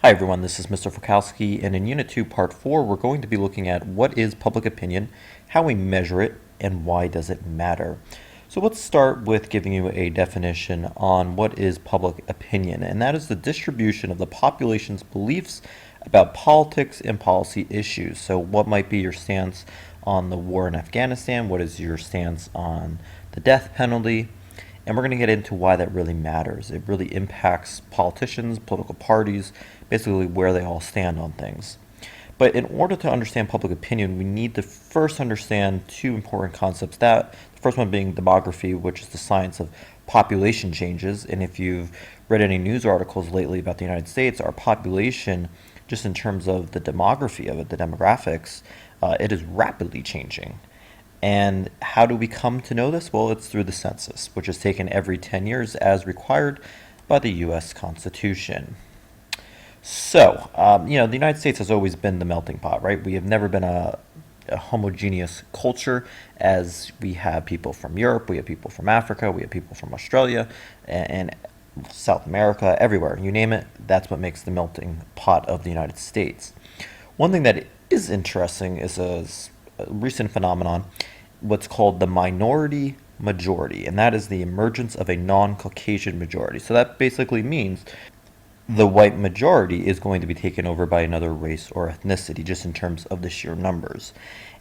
Hi everyone, this is Mr. Fokowski, and in Unit 2, Part 4, we're going to be looking at what is public opinion, how we measure it, and why does it matter. So let's start with giving you a definition on what is public opinion, and that is the distribution of the population's beliefs about politics and policy issues. So what might be your stance on the war in Afghanistan? What is your stance on the death penalty? And we're going to get into why that really matters. It really impacts politicians, political parties, basically where they all stand on things. But in order to understand public opinion, we need to first understand two important concepts. The first one being demography, which is the science of population changes. And if you've read any news articles lately about the United States, our population, just in terms of the demography of it, the demographics, it is rapidly changing. And how do we come to know this? Well, it's through the census, which is taken every 10 years as required by the U.S. Constitution. So, the United States has always been the melting pot, right? We have never been a homogeneous culture, as we have people from Europe, we have people from Africa, we have people from Australia, and South America, everywhere. You name it, that's what makes the melting pot of the United States. One thing that is interesting is a recent phenomenon, what's called the minority majority, and that is the emergence of a non-Caucasian majority. So that basically means the white majority is going to be taken over by another race or ethnicity, just in terms of the sheer numbers.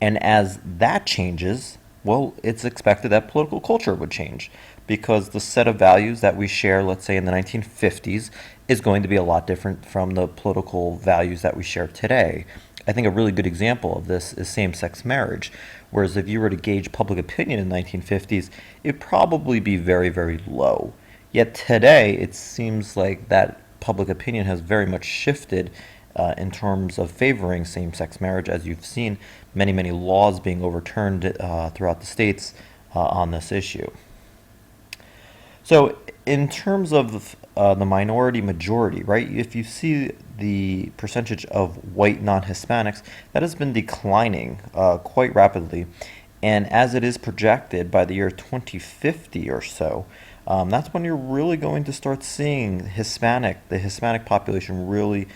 And as that changes, well, it's expected that political culture would change, because the set of values that we share, let's say in the 1950s, is going to be a lot different from the political values that we share today. I think a really good example of this is same-sex marriage, whereas if you were to gauge public opinion in the 1950s, it'd probably be very, very low. Yet today, it seems like that public opinion has very much shifted in terms of favoring same-sex marriage, as you've seen many, many laws being overturned throughout the states on this issue. So in terms of the minority majority, right, if you see the percentage of white non-Hispanics, that has been declining quite rapidly. And as it is projected by the year 2050 or so, that's when you're really going to start seeing the Hispanic population really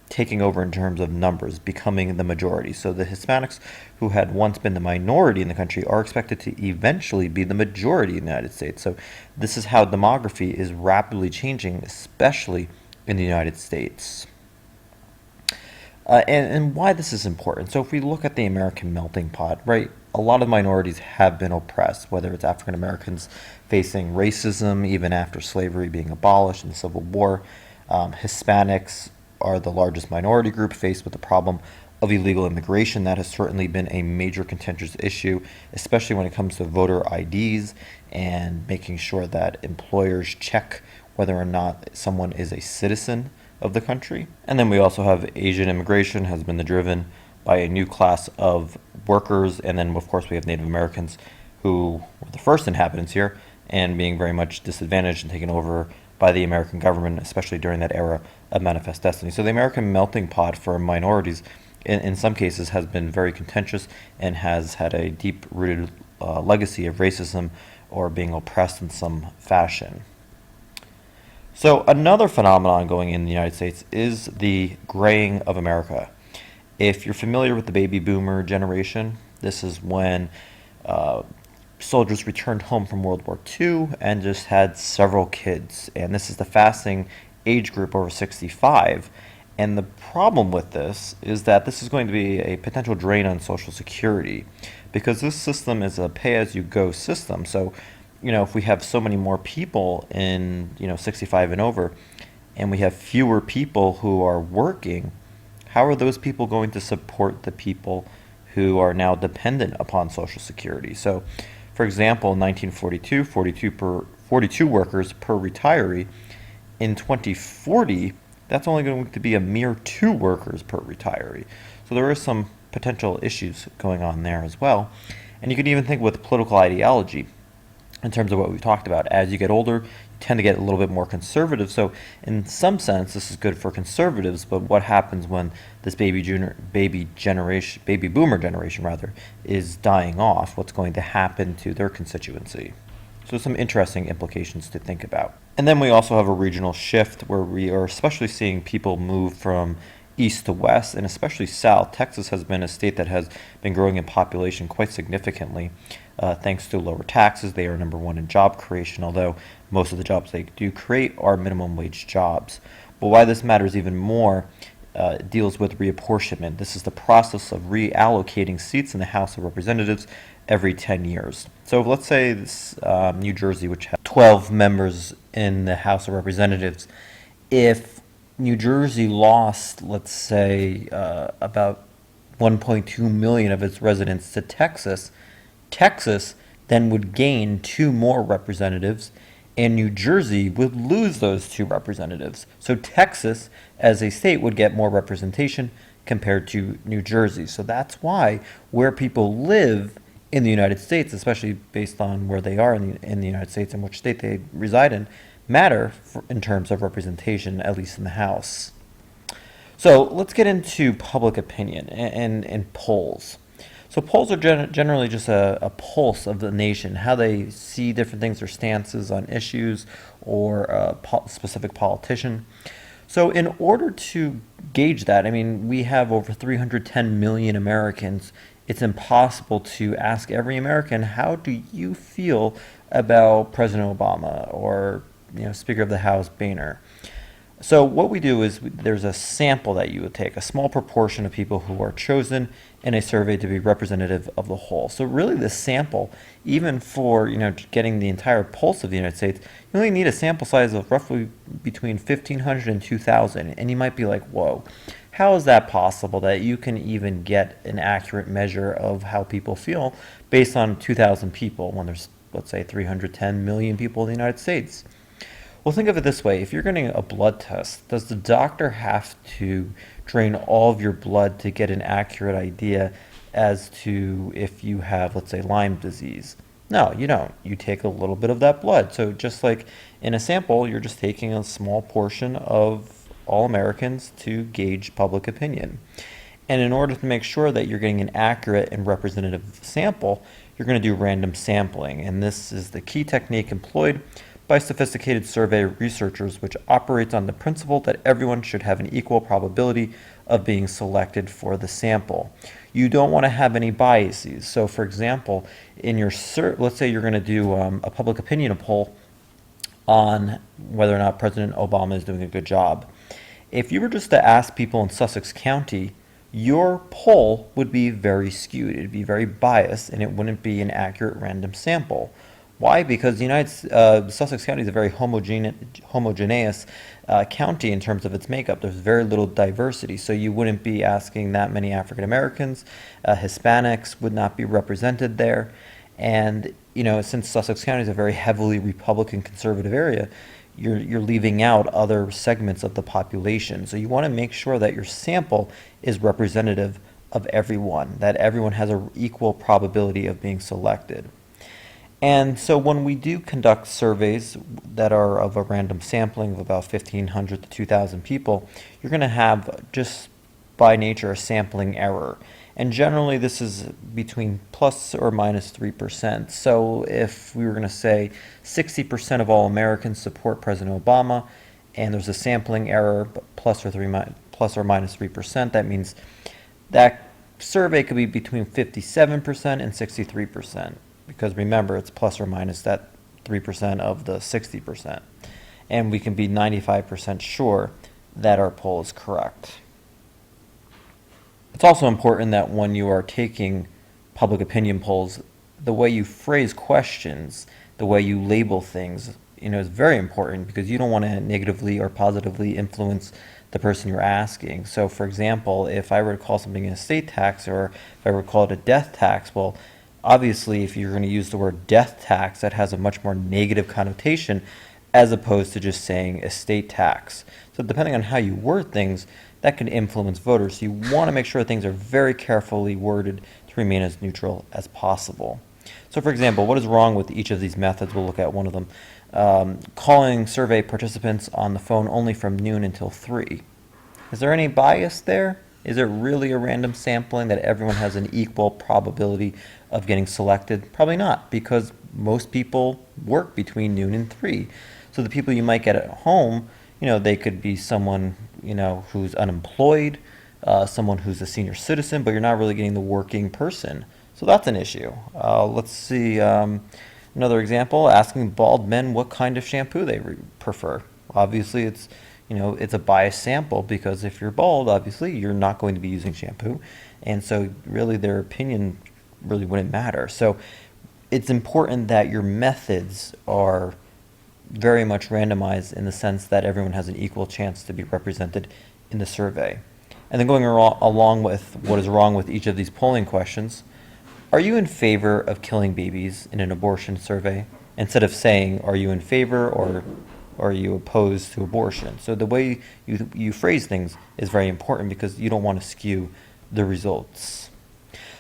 taking over in terms of numbers, becoming the majority. So the Hispanics, who had once been the minority in the country, are expected to eventually be the majority in the United States. So this is how demography is rapidly changing, especially in the United States. And why this is important. So if we look at the American melting pot, right, a lot of minorities have been oppressed, whether it's African Americans facing racism even after slavery being abolished in the Civil War. Hispanics are the largest minority group faced with the problem of illegal immigration. That has certainly been a major contentious issue, especially when it comes to voter IDs and making sure that employers check whether or not someone is a citizen of the country. And then we also have Asian immigration has been driven by a new class of workers, and then of course we have Native Americans, who were the first inhabitants here and being very much disadvantaged and taken over by the American government, especially during that era of Manifest Destiny. So the American melting pot for minorities in some cases has been very contentious and has had a deep-rooted legacy of racism or being oppressed in some fashion. So another phenomenon going in the United States is the graying of America. If you're familiar with the baby boomer generation, this is when soldiers returned home from World War II and just had several kids. And this is the fasting age group over 65. And the problem with this is that this is going to be a potential drain on Social Security, because this system is a pay-as-you-go system. So if we have so many more people in 65 and over, and we have fewer people who are working, how are those people going to support the people who are now dependent upon Social Security? So, for example, in 1942, 42 workers per retiree. In 2040, that's only going to be a mere 2 workers per retiree. So there are some potential issues going on there as well. And you can even think with political ideology, in terms of what we've talked about. As you get older, you tend to get a little bit more conservative. So in some sense, this is good for conservatives, but what happens when this baby boomer generation rather, is dying off? What's going to happen to their constituency? So some interesting implications to think about. And then we also have a regional shift where we are especially seeing people move from east to west and especially south. Texas has been a state that has been growing in population quite significantly thanks to lower taxes. They are number one in job creation, although most of the jobs they do create are minimum wage jobs. But why this matters even more deals with reapportionment. This is the process of reallocating seats in the House of Representatives every 10 years. So let's say this New Jersey, which has 12 members in the House of Representatives, if New Jersey lost, let's say, about 1.2 million of its residents to Texas, Texas then would gain two more representatives, and New Jersey would lose those two representatives. So Texas, as a state, would get more representation compared to New Jersey. So that's why where people live in the United States, especially based on where they are in the United States and which state they reside in, matter in terms of representation, at least in the House. So let's get into public opinion and polls. So polls are generally just a pulse of the nation, how they see different things, their stances on issues or a specific politician. So in order to gauge that, I mean, we have over 310 million Americans. It's impossible to ask every American, how do you feel about President Obama or Speaker of the House Boehner? So what we do is there's a sample that you would take, a small proportion of people who are chosen in a survey to be representative of the whole. So really the sample, even for getting the entire pulse of the United States, you only need a sample size of roughly between 1,500 and 2,000. And you might be like, whoa, how is that possible that you can even get an accurate measure of how people feel based on 2,000 people when there's, let's say, 310 million people in the United States? Well, think of it this way. If you're getting a blood test, does the doctor have to drain all of your blood to get an accurate idea as to if you have, let's say, Lyme disease? No, you don't. You take a little bit of that blood. So just like in a sample, you're just taking a small portion of all Americans to gauge public opinion. And in order to make sure that you're getting an accurate and representative sample, you're going to do random sampling. And this is the key technique employed by sophisticated survey researchers, which operates on the principle that everyone should have an equal probability of being selected for the sample. You don't want to have any biases. So for example, in your let's say you're going to do a public opinion poll on whether or not President Obama is doing a good job. If you were just to ask people in Sussex County, your poll would be very skewed. It'd be very biased, and it wouldn't be an accurate random sample. Why? Because Sussex County is a very homogeneous county in terms of its makeup. There's very little diversity, so you wouldn't be asking that many African Americans. Hispanics would not be represented there. And since Sussex County is a very heavily Republican conservative area, you're leaving out other segments of the population. So you want to make sure that your sample is representative of everyone, that everyone has an equal probability of being selected. And so when we do conduct surveys that are of a random sampling of about 1,500 to 2,000 people, you're going to have, just by nature, a sampling error. And generally this is between plus or minus 3%. So if we were going to say 60% of all Americans support President Obama, and there's a sampling error, plus or minus 3%, that means that survey could be between 57% and 63%. Because remember, it's plus or minus that 3% of the 60%. And we can be 95% sure that our poll is correct. It's also important that when you are taking public opinion polls, the way you phrase questions, the way you label things, is very important, because you don't want to negatively or positively influence the person you're asking. So for example, if I were to call something an estate tax, or if I were to call it a death tax, well, obviously, if you're going to use the word death tax, that has a much more negative connotation as opposed to just saying estate tax. So depending on how you word things, that can influence voters. So you want to make sure things are very carefully worded to remain as neutral as possible. So for example, what is wrong with each of these methods? We'll look at one of them. Calling survey participants on the phone only from noon until 3. Is there any bias there? Is it really a random sampling that everyone has an equal probability of getting selected? Probably not, because most people work between noon and 3. So the people you might get at home, they could be someone, who's unemployed, someone who's a senior citizen, but you're not really getting the working person. So that's an issue. Let's see, another example, asking bald men what kind of shampoo they prefer. Obviously, it's a biased sample because if you're bald, obviously, you're not going to be using shampoo. And so really their opinion really wouldn't matter. So it's important that your methods are very much randomized in the sense that everyone has an equal chance to be represented in the survey. And then going along with what is wrong with each of these polling questions, are you in favor of killing babies in an abortion survey? Instead of saying, are you in favor or are you opposed to abortion? So the way you phrase things is very important because you don't want to skew the results.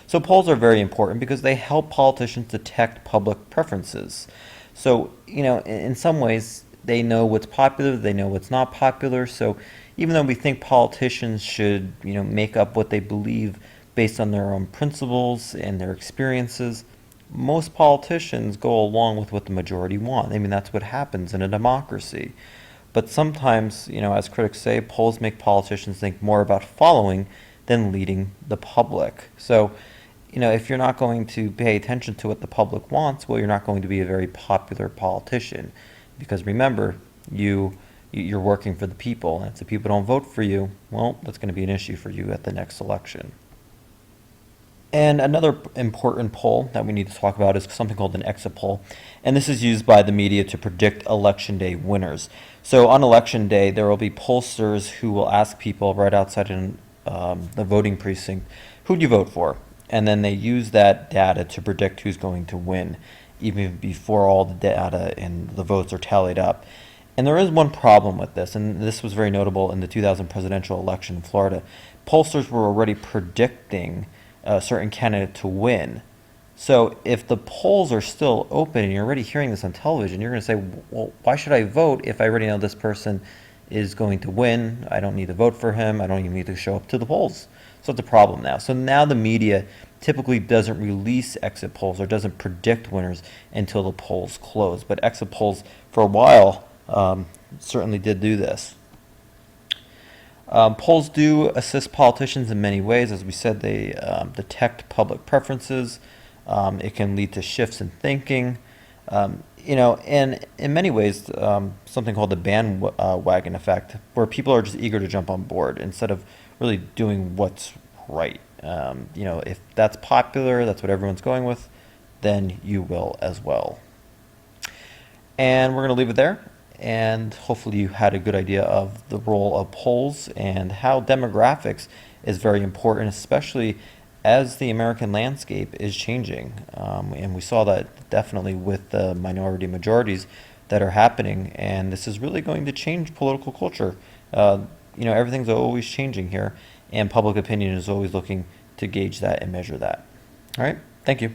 So polls are very important because they help politicians detect public preferences. So, in some ways, they know what's popular, they know what's not popular. So even though we think politicians should, make up what they believe based on their own principles and their experiences, most politicians go along with what the majority want. I mean, that's what happens in a democracy. But sometimes, as critics say, polls make politicians think more about following than leading the public. So, if you're not going to pay attention to what the public wants, well, you're not going to be a very popular politician. Because remember, you're working for the people, and if the people don't vote for you, well, that's going to be an issue for you at the next election. And another important poll that we need to talk about is something called an exit poll. And this is used by the media to predict election day winners. So on election day, there will be pollsters who will ask people right outside in the voting precinct, who do you vote for? And then they use that data to predict who's going to win, even before all the data and the votes are tallied up. And there is one problem with this, and this was very notable in the 2000 presidential election in Florida. Pollsters were already predicting a certain candidate to win. So if the polls are still open and you're already hearing this on television, you're going to say, well, why should I vote if I already know this person is going to win? I don't need to vote for him. I don't even need to show up to the polls. So it's a problem now. So now the media typically doesn't release exit polls or doesn't predict winners until the polls close. But exit polls, for a while, certainly did do this. Polls do assist politicians in many ways. As we said, they detect public preferences. It can lead to shifts in thinking. And in many ways, something called the bandwagon effect, where people are just eager to jump on board instead of really doing what's right. If that's popular, that's what everyone's going with, then you will as well. And we're going to leave it there. And hopefully you had a good idea of the role of polls and how demographics is very important, especially as the American landscape is changing. And we saw that definitely with the minority majorities that are happening. And this is really going to change political culture. Everything's always changing here, and public opinion is always looking to gauge that and measure that. All right, thank you.